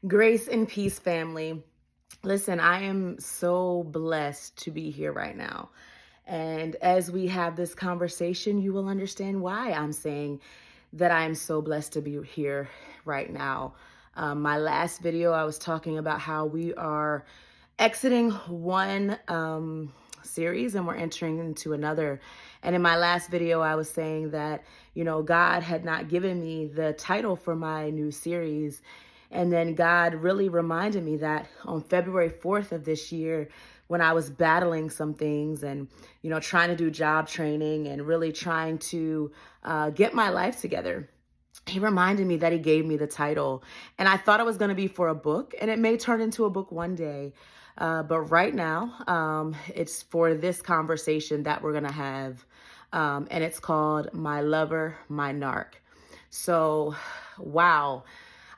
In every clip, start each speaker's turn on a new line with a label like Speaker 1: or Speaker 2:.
Speaker 1: Grace and peace, family. Listen, I am so blessed to be here right now. And as we have this conversation, you will understand why I'm saying that I am so blessed to be here right now. My last video, I was talking about how we are exiting one series and we're entering into another. And in my last video, I was saying that, God had not given me the title for my new series. And then God really reminded me that on February 4th of this year, when I was battling some things and, trying to do job training and really trying to get my life together, he reminded me that he gave me the title. And I thought it was going to be for a book, and it may turn into a book one day. But right now, it's for this conversation that we're going to have. And it's called My Lover, My Narc. So, wow.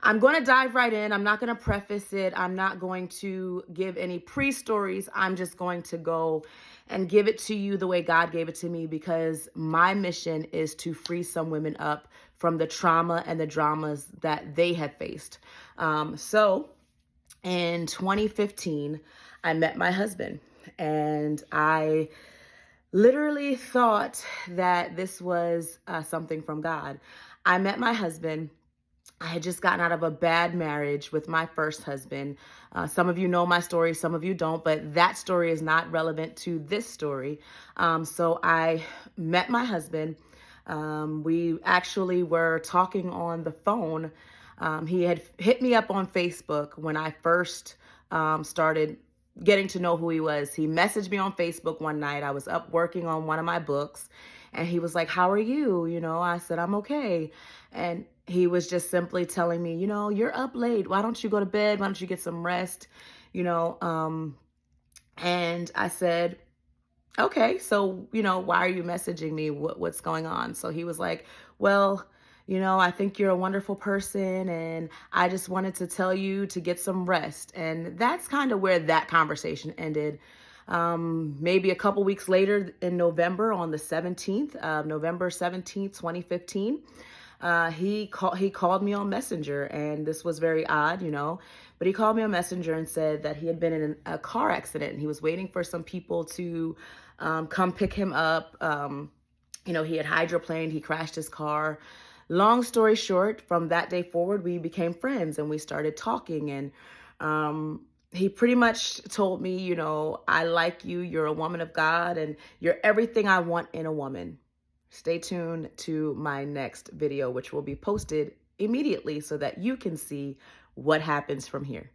Speaker 1: I'm going to dive right in. I'm not going to preface it. I'm not going to give any pre-stories. I'm just going to go and give it to you the way God gave it to me, because my mission is to free some women up from the trauma and the dramas that they have faced. So in 2015, I met my husband, and I literally thought that this was something from God. I met my husband. I had just gotten out of a bad marriage with my first husband. Some of you know my story, some of you don't, but that story is not relevant to this story. So I met my husband. We actually were talking on the phone. He had hit me up on Facebook when I first started getting to know who he was. He messaged me on Facebook one night. I was up working on one of my books, and he was like, "How are you?" I said, "I'm okay." And he was just simply telling me, "You're up late. Why don't you go to bed? Why don't you get some rest?" And I said, "Okay, so, why are you messaging me? What's going on?" So he was like, "Well, I think you're a wonderful person, and I just wanted to tell you to get some rest." And that's kind of where that conversation ended. Maybe a couple weeks later in November, on the 17th, November 17th, 2015, he called me on Messenger, and this was very odd, but he called me on Messenger and said that he had been in a car accident, and he was waiting for some people to come pick him up. He had hydroplaned, he crashed his car. Long story short, from that day forward, we became friends and we started talking. And he pretty much told me, "I like you. You're a woman of God, and you're everything I want in a woman." Stay tuned to my next video, which will be posted immediately so that you can see what happens from here.